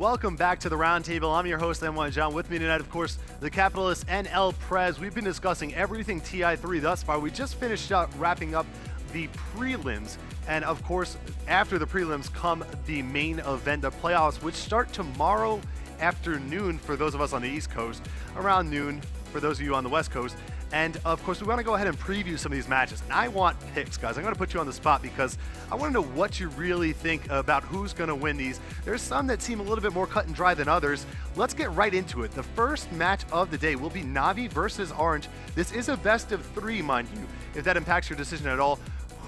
Welcome back to the Roundtable. I'm your host, NYJohn. With me tonight, of course, the Capitalist and El Prez. We've been discussing everything TI3 thus far. We just finished up wrapping up the prelims. And of course, after the prelims come the main event, the playoffs, which start tomorrow afternoon for those of us on the East Coast, around noon for those of you on the West Coast. And of course, we want to go ahead and preview some of these matches. And I want picks, guys. I'm going to put you on the spot because I want to know what you really think about who's going to win these. There's some that seem a little bit more cut and dry than others. Let's get right into it. The first match of the day will be Navi versus Orange. This is a best of 3, mind you, if that impacts your decision at all.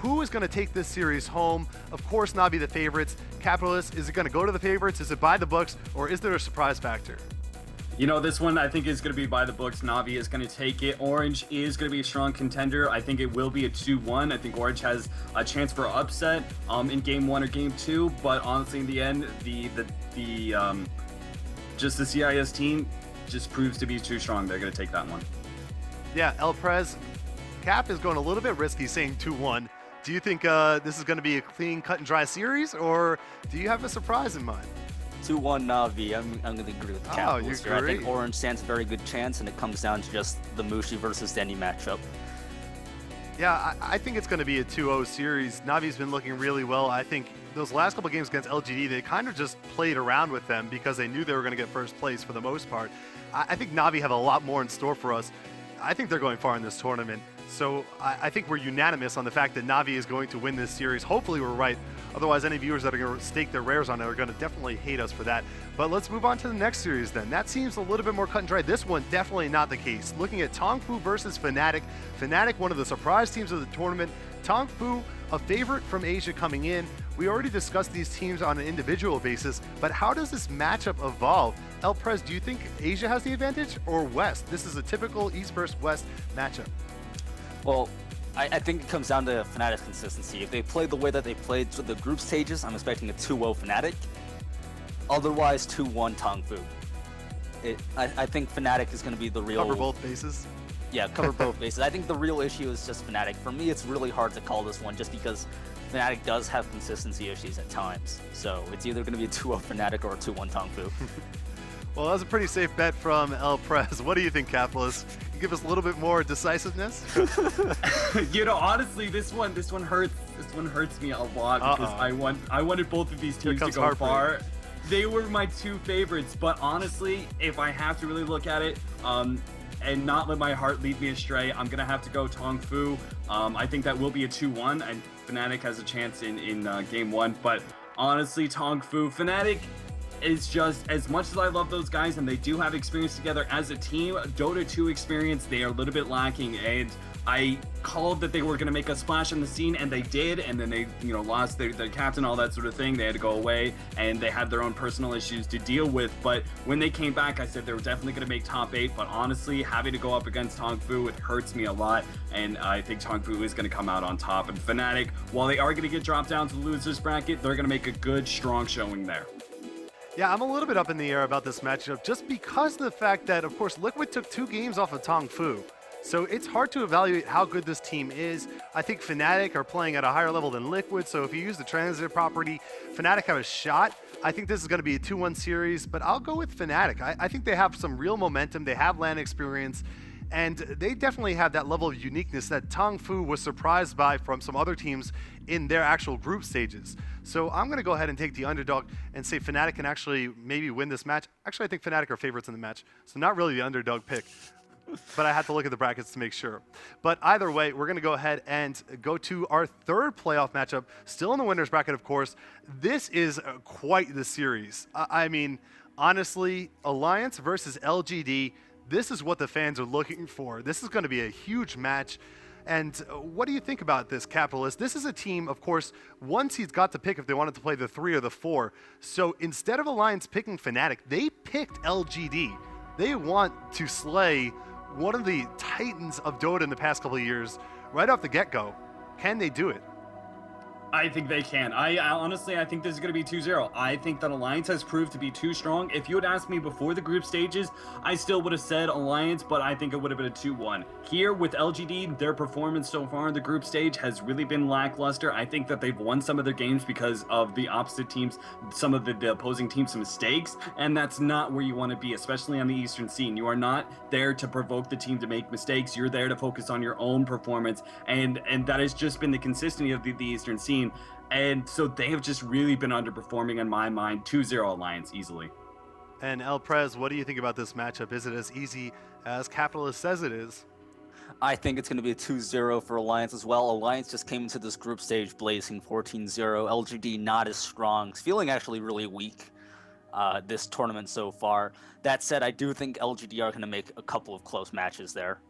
Who is going to take this series home? Of course, Navi the favorites. Capitalist, is it going to go to the favorites? Is it by the books? Or is there a surprise factor? You know, this one I think is going to be by the books. Navi is going to take it. Orange is going to be a strong contender. I think it will be a 2-1. I think Orange has a chance for upset in game 1 or game 2. But honestly, in the end, just the CIS team just proves to be too strong. They're going to take that one. Yeah, El Prez, Cap is going a little bit risky saying 2-1. Do you think this is going to be a clean, cut and dry series, or do you have a surprise in mind? 2-1 Navi. I'm going to agree with the Capitals here. I think Orange stands a very good chance, and it comes down to just the Mushi versus Denny matchup. Yeah, I think it's going to be a 2-0 series. Navi's been looking really well. I think those last couple games against LGD, they kind of just played around with them because they knew they were going to get first place for the most part. I think Navi have a lot more in store for us. I think they're going far in this tournament. So I think we're unanimous on the fact that Navi is going to win this series. Hopefully we're right. Otherwise, any viewers that are going to stake their rares on it are going to definitely hate us for that. But let's move on to the next series then. That seems a little bit more cut and dry. This one, definitely not the case. Looking at Tongfu versus Fnatic. Fnatic, one of the surprise teams of the tournament. Tongfu, a favorite from Asia coming in. We already discussed these teams on an individual basis, but how does this matchup evolve? El Prez, do you think Asia has the advantage or West? This is a typical East versus West matchup. Well, I think it comes down to Fnatic's consistency. If they play the way that they played through the group stages, I'm expecting a 2-0 Fnatic. Otherwise, 2-1 Tongfu. I think Fnatic is going to be the real... Cover both bases? Yeah, cover both bases. I think the real issue is just Fnatic. For me, it's really hard to call this one just because Fnatic does have consistency issues at times. So it's either going to be a 2-0 Fnatic or a 2-1 Tongfu. Well, that was a pretty safe bet from El Prez. What do you think, Capitalist? You give us a little bit more decisiveness? You know, honestly, this one hurts. This one hurts me a lot because I wanted both of these teams to go far. They were my 2 favorites, but honestly, if I have to really look at it, and not let my heart lead me astray, I'm gonna have to go Tongfu. I think that will be a 2-1, and Fnatic has a chance in game 1. But honestly, Tongfu, Fnatic is just, as much as I love those guys and they do have experience together as a team, Dota 2 experience, they are a little bit lacking. And I called that they were going to make a splash in the scene, and they did, and then they, you know, lost their captain, all that sort of thing. They had to go away, and they had their own personal issues to deal with. But when they came back, I said they were definitely going to make top 8. But honestly, having to go up against Tongfu, it hurts me a lot, and I think Tongfu is going to come out on top. And Fnatic, while they are going to get dropped down to the losers bracket, they're going to make a good, strong showing there. Yeah, I'm a little bit up in the air about this matchup just because of the fact that, of course, Liquid took 2 games off of Tongfu. So it's hard to evaluate how good this team is. I think Fnatic are playing at a higher level than Liquid, so if you use the transitive property, Fnatic have a shot. I think this is going to be a 2-1 series, but I'll go with Fnatic. I think they have some real momentum. They have LAN experience, and they definitely have that level of uniqueness that Tongfu was surprised by from some other teams in their actual group stages. So I'm going to go ahead and take the underdog and say Fnatic can actually maybe win this match. Actually, I think Fnatic are favorites in the match, so not really the underdog pick. But I had to look at the brackets to make sure. But either way, we're going to go ahead and go to our 3rd playoff matchup, still in the winner's bracket, of course. This is quite the series. I mean, honestly, Alliance versus LGD, this is what the fans are looking for. This is going to be a huge match. And what do you think about this, Capitalist? This is a team, of course, one seed's got to pick if they wanted to play the 3 or the 4. So instead of Alliance picking Fnatic, they picked LGD. They want to slay one of the titans of Dota in the past couple of years right off the get-go. Can they do it? I think they can. I honestly, I think this is going to be 2-0. I think that Alliance has proved to be too strong. If you had asked me before the group stages, I still would have said Alliance, but I think it would have been a 2-1. Here with LGD, their performance so far in the group stage has really been lackluster. I think that they've won some of their games because of the opposite teams, some of the opposing teams' mistakes, and that's not where you want to be, especially on the Eastern scene. You are not there to provoke the team to make mistakes. You're there to focus on your own performance, and that has just been the consistency of the Eastern scene. And so they have just really been underperforming in my mind. 2-0 Alliance easily. And El Prez, what do you think about this matchup? Is it as easy as Capitalist says it is? I think it's going to be a 2-0 for Alliance as well. Alliance just came into this group stage blazing 14-0. LGD not as strong. It's feeling actually really weak this tournament so far. That said, I do think LGD are going to make a couple of close matches there.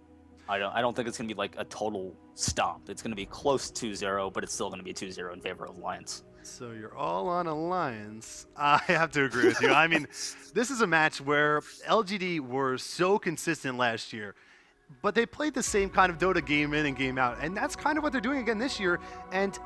I don't think it's going to be like a total stomp. It's going to be close to 2-0, but it's still going to be 2-0 in favor of Alliance. So you're all on Alliance. I have to agree with you. I mean, this is a match where LGD were so consistent last year, but they played the same kind of Dota game in and game out, and that's kind of what they're doing again this year, and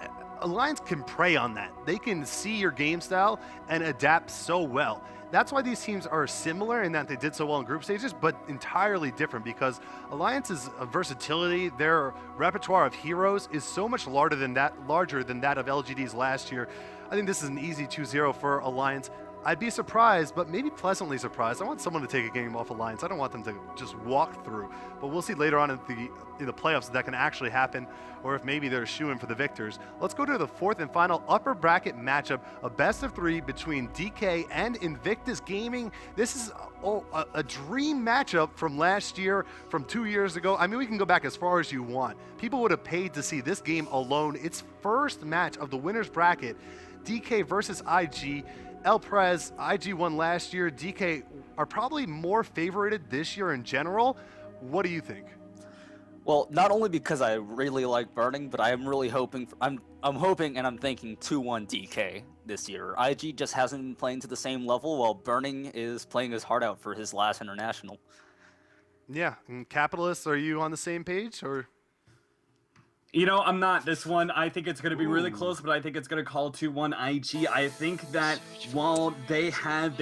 Alliance can prey on that. They can see your game style and adapt so well. That's why these teams are similar in that they did so well in group stages, but entirely different because Alliance's versatility, their repertoire of heroes is so much larger than that of LGD's last year. I think this is an easy 2-0 for Alliance. I'd be surprised, but maybe pleasantly surprised. I want someone to take a game off Alliance. I don't want them to just walk through. But we'll see later on in the playoffs if that can actually happen, or if maybe they're shooing for the victors. Let's go to the fourth and final upper bracket matchup, a best of three between DK and Invictus Gaming. This is a dream matchup from last year, from 2 years ago. I mean, we can go back as far as you want. People would have paid to see this game alone. Its first match of the winner's bracket, DK versus IG. El Prez, IG won last year. DK are probably more favorited this year in general. What do you think? Well, not only because I really like Burning, but I am really hoping I'm hoping and I'm thinking 2-1 DK this year. IG just hasn't been playing to the same level, while Burning is playing his heart out for his last international. Yeah, and Capitalists, are you on the same page or? You know, I'm not this one. I think it's going to be really close, but I think it's going to call 2-1 IG. I think that while they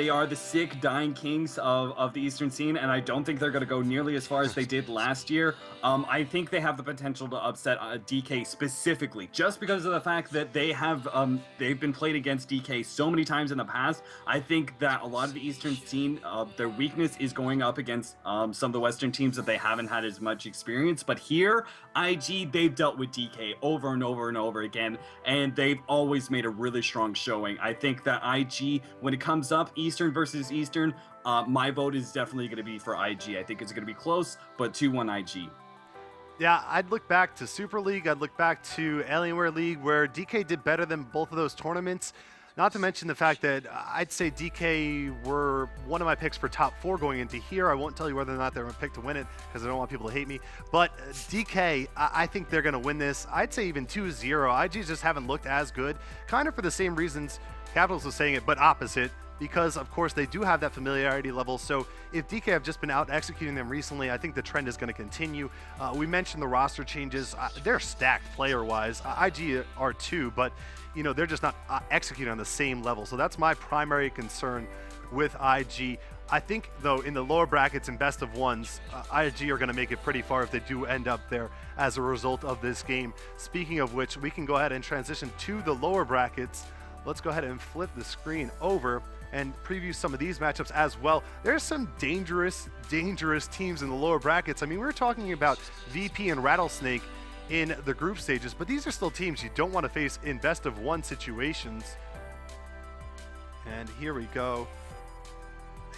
are the sick dying kings of the Eastern scene, and I don't think they're going to go nearly as far as they did last year, I think they have the potential to upset DK specifically, just because of the fact that they've been played against DK so many times in the past. I think that a lot of the Eastern scene, their weakness is going up against some of the Western teams that they haven't had as much experience. But here, IG, they've dealt with DK over and over and over again, and they've always made a really strong showing. I think that IG, when it comes up Eastern versus Eastern, my vote is definitely going to be for IG. I think it's going to be close, but 2-1 IG. Yeah, I'd look back to Super League, I'd look back to Alienware League, where DK did better than both of those tournaments. Not to mention the fact that I'd say DK were one of my picks for top 4 going into here. I won't tell you whether or not they're my pick to win it because I don't want people to hate me. But DK, I think they're going to win this. I'd say even 2-0. IG just haven't looked as good, kind of for the same reasons Capitals was saying it, but opposite. Because, of course, they do have that familiarity level. So if DK have just been out executing them recently, I think the trend is going to continue. We mentioned the roster changes. They're stacked player-wise. IG are too, but you know, they're just not executing on the same level. So that's my primary concern with IG. I think, though, in the lower brackets and best of ones, IG are going to make it pretty far if they do end up there as a result of this game. Speaking of which, we can go ahead and transition to the lower brackets. Let's go ahead and flip the screen over and preview some of these matchups as well. There's some dangerous teams in the lower brackets. I mean, we're talking about VP and Rattlesnake in the group stages, but these are still teams you don't want to face in best of one situations. And here we go.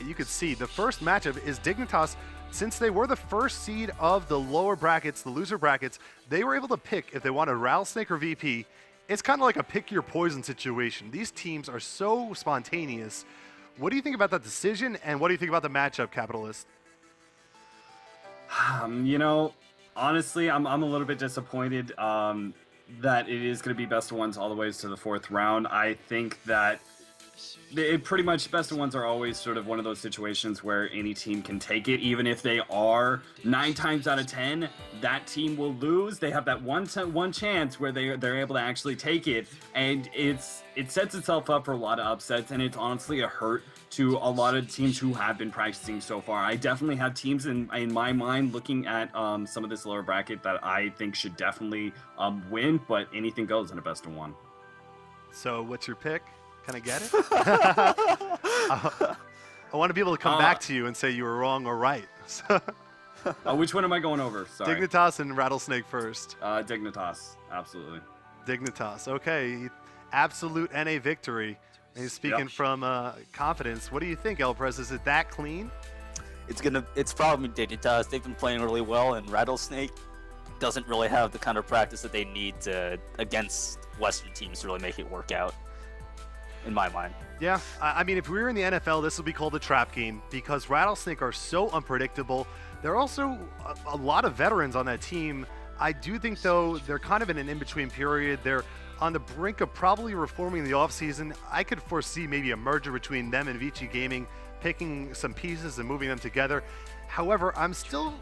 You could see the first matchup is Dignitas. Since they were the first seed of the lower brackets, the loser brackets, they were able to pick if they wanted Rattlesnake or VP. It's kind of like a pick your poison situation. These teams are so spontaneous. What do you think about that decision, and what do you think about the matchup, Capitalist? You know, honestly, I'm a little bit disappointed that it is going to be best of ones all the way to the 4th round. I think that Pretty much best of ones are always sort of one of those situations where any team can take it, even if they are 9 times out of 10 that team will lose. They have that one chance where they're able to actually take it, and it sets itself up for a lot of upsets, and it's honestly a hurt to a lot of teams who have been practicing so far. I definitely have teams in my mind looking at some of this lower bracket that I think should definitely win, but anything goes in a best of one. So what's your pick? Can I get it? I want to be able to come back to you and say you were wrong or right. Which one am I going over? Sorry. Dignitas and Rattlesnake first. Dignitas, absolutely. Dignitas, okay. Absolute NA victory. And he's speaking from confidence. What do you think, El Prez? Is it that clean? It's probably Dignitas. They've been playing really well, and Rattlesnake doesn't really have the kind of practice that they need to against Western teams to really make it work out, in my mind. Yeah, I mean, if we were in the NFL, this would be called a trap game because Rattlesnake are so unpredictable. There are also a lot of veterans on that team. I do think, though, they're kind of in an in-between period. They're on the brink of probably reforming in the offseason. I could foresee maybe a merger between them and Vici Gaming, picking some pieces and moving them together. However, I'm still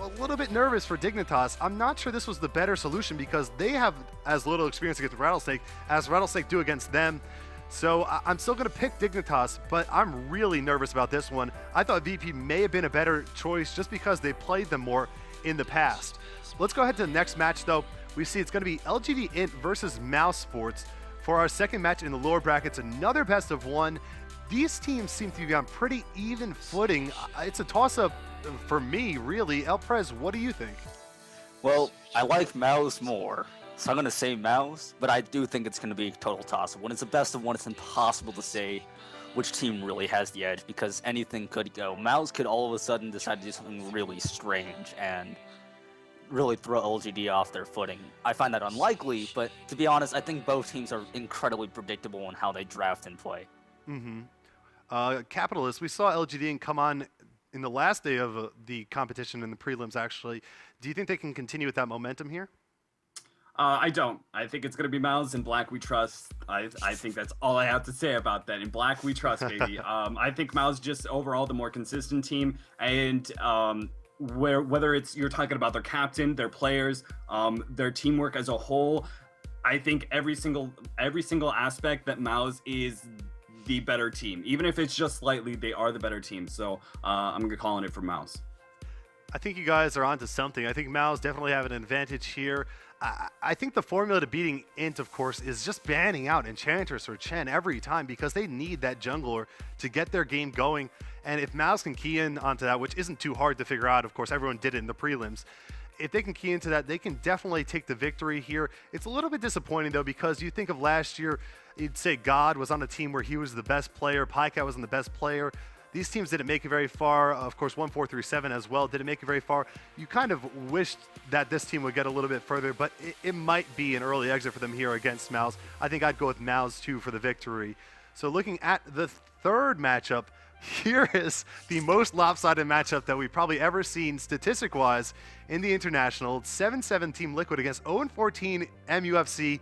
a little bit nervous for Dignitas. I'm not sure this was the better solution because they have as little experience against Rattlesnake as Rattlesnake do against them. So I'm still going to pick Dignitas, but I'm really nervous about this one. I thought VP may have been a better choice just because they played them more in the past. Let's go ahead to the next match, though. We see it's going to be LGD Int versus Mouse Sports for our second match in the lower brackets. Another best of one. These teams seem to be on pretty even footing. It's a toss-up for me, really. El Prez, what do you think? Well, I like Mouse more, so I'm going to say Mouse, but I do think it's going to be a total toss-up. When it's a best of one, it's impossible to say which team really has the edge because anything could go. Mouse could all of a sudden decide to do something really strange and really throw LGD off their footing. I find that unlikely, but to be honest, I think both teams are incredibly predictable in how they draft and play. Capitalist, we saw LGD come on in the last day of the competition in the prelims, actually. Do you think they can continue with that momentum here? I don't. I think it's going to be Mouse. In Black we trust. I think that's all I have to say about that. In Black we trust, baby. I think Mouse just overall the more consistent team, and whether it's you're talking about their captain, their players, their teamwork as a whole, I think every single aspect that Mouse is the better team. Even if it's just slightly, they are the better team. So I'm going to call it for Mouse. I think you guys are onto something. I think Mouse definitely have an advantage here. I think the formula to beating Int, of course, is just banning out Enchantress or Chen every time because they need that jungler to get their game going. And if Mouse can key in onto that, which isn't too hard to figure out, of course, everyone did it in the prelims. If they can key into that, they can definitely take the victory here. It's a little bit disappointing, though, because you think of last year, you'd say God was on a team where he was the best player, Pycat wasn't the best player. These teams didn't make it very far. Of course, 1, 4, 3, 7 as well didn't make it very far. You kind of wished that this team would get a little bit further, but it might be an early exit for them here against Mouse. I think I'd go with Mouse, too, for the victory. So looking at the third matchup, here is the most lopsided matchup that we've probably ever seen statistic-wise in the International. 7-7 Team Liquid against 0-14 MUFC.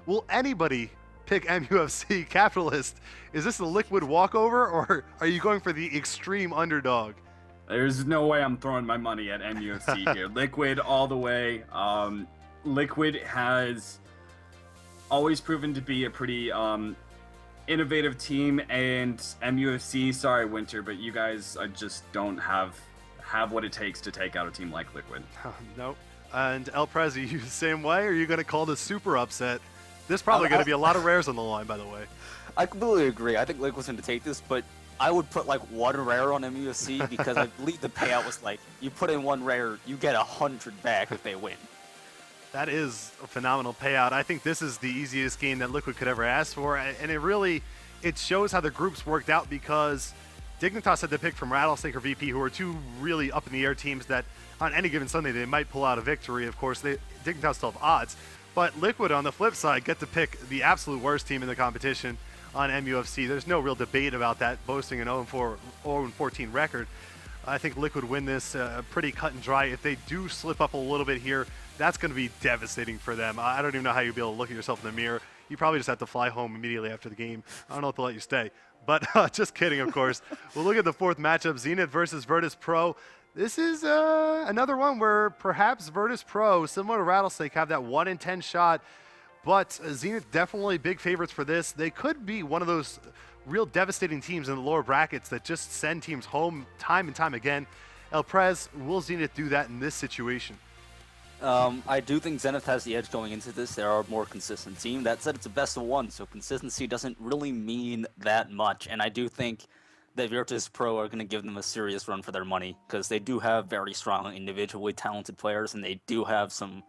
Will anybody pick MUFC? Capitalist, is this a Liquid walkover, or are you going for the extreme underdog? There's no way I'm throwing my money at MUFC here. Liquid all the way. Liquid has always proven to be a pretty innovative team, and MUFC, sorry Winter, but you guys just don't have what it takes to take out a team like Liquid. Nope. And El Prez, are you the same way, or are you going to call this super upset? There's probably going to be a lot of rares on the line, by the way. I completely agree. I think Liquid's going to take this, but I would put like 1 rare on MUFC because I believe the payout was like, you put in 1 rare, you get 100 back if they win. That is a phenomenal payout. I think this is the easiest game that Liquid could ever ask for, and it shows how the groups worked out because Dignitas had to pick from Rattlesnake or VP, who are two really up-in-the-air teams that on any given Sunday they might pull out a victory. Of course, Dignitas still have odds, but Liquid on the flip side get to pick the absolute worst team in the competition on MUFC. There's no real debate about that, boasting an 0-14 record. I think Liquid win this pretty cut and dry. If they do slip up a little bit here, that's going to be devastating for them. I don't even know how you'll be able to look at yourself in the mirror you probably just have to fly home immediately after the game. I don't know if they'll let you stay. But just kidding, of course. We'll look at the fourth matchup, Zenith versus Virtus Pro. This is another one where perhaps Virtus Pro, similar to Rattlesnake, have that 1 in 10 shot. But Zenith definitely big favorites for this. They could be one of those real devastating teams in the lower brackets that just send teams home time and time again. El Prez, will Zenith do that in this situation? I do think Zenith has the edge going into this. They are a more consistent team. That said, it's a best of one, so consistency doesn't really mean that much. And I do think that Virtus Pro are going to give them a serious run for their money because they do have very strong individually talented players, and they do have some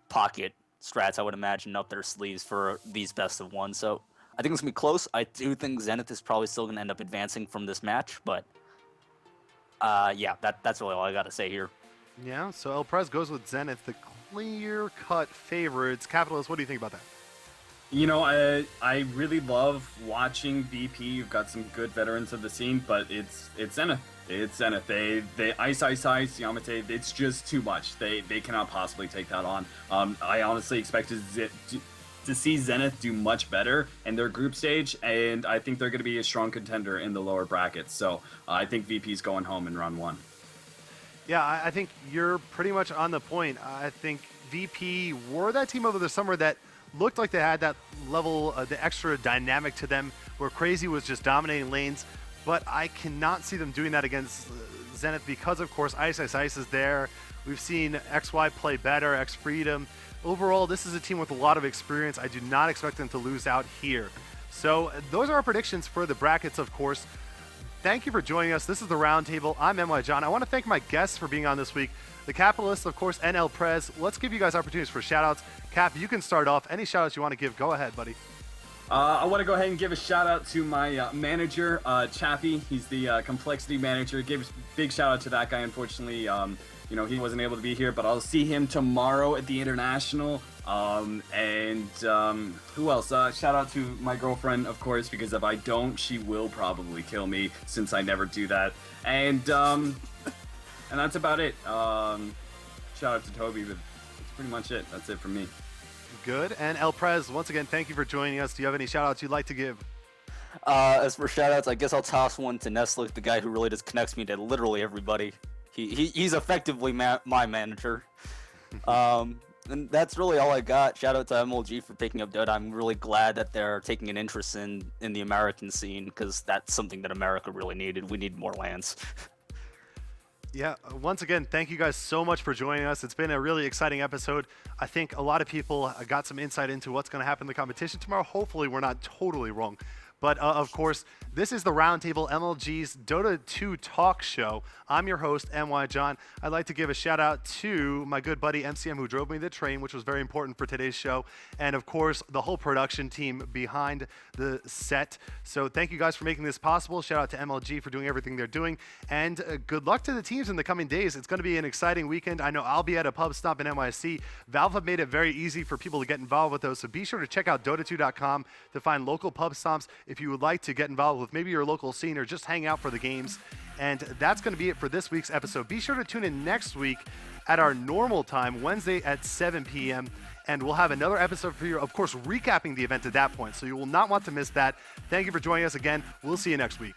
pocket strats, I would imagine, up their sleeves for these best of one. So I think it's going to be close. I do think Zenith is probably still going to end up advancing from this match, but yeah, that's really all I got to say here. Yeah, so El Prez goes with Zenith, the clear-cut favorites. Capitalist, what do you think about that? You know, I really love watching VP. You've got some good veterans of the scene, but it's Zenith. It's Zenith. They Ice, Yamate, it's just too much. They cannot possibly take that on. I honestly expected to see Zenith do much better in their group stage, and I think they're going to be a strong contender in the lower brackets. So I think VP's going home in round 1. Yeah, I think you're pretty much on the point. I think VP were that team over the summer that looked like they had that level, the extra dynamic to them, where Crazy was just dominating lanes. But I cannot see them doing that against Zenith because, of course, Ice is there. We've seen XY play better, X Freedom. Overall, this is a team with a lot of experience. I do not expect them to lose out here. So those are our predictions for the brackets, of course. Thank you for joining us. This is the Roundtable. I'm NYJohn. I want to thank my guests for being on this week. The Capitalists, of course, and El Prez. Let's give you guys opportunities for shout-outs. Cap, you can start off. Any shout-outs you want to give, go ahead, buddy. I want to go ahead and give a shout-out to my manager, Chappie. He's the complexity manager. Give a big shout-out to that guy. Unfortunately, you know, he wasn't able to be here, but I'll see him tomorrow at the International. And who else? Shout out to my girlfriend, of course, because if I don't, she will probably kill me since I never do that. And that's about it. Shout out to Toby, but that's pretty much it. That's it from me. Good. And El Prez, once again, thank you for joining us. Do you have any shout outs you'd like to give? As for shout outs, I guess I'll toss one to Nestle, the guy who really just connects me to literally everybody. He's effectively my manager. And that's really all I got. Shout out to MLG for picking up DOTA. I'm really glad that they're taking an interest in the American scene because that's something that America really needed. We need more lands. Yeah, once again, thank you guys so much for joining us. It's been a really exciting episode. I think a lot of people got some insight into what's going to happen in the competition tomorrow. Hopefully, we're not totally wrong. But, of course, this is the Roundtable, MLG's Dota 2 talk show. I'm your host, NYJohn. I'd like to give a shout-out to my good buddy, MCM, who drove me the train, which was very important for today's show. And, of course, the whole production team behind the set. So thank you guys for making this possible. Shout-out to MLG for doing everything they're doing. And good luck to the teams in the coming days. It's going to be an exciting weekend. I know I'll be at a pub stomp in NYC. Valve have made it very easy for people to get involved with those. So be sure to check out Dota2.com to find local pub stomps if you would like to get involved with maybe your local scene or just hang out for the games. And that's going to be it for this week's episode. Be sure to tune in next week at our normal time, Wednesday at 7 p.m. And we'll have another episode for you, of course, recapping the event at that point. So you will not want to miss that. Thank you for joining us again. We'll see you next week.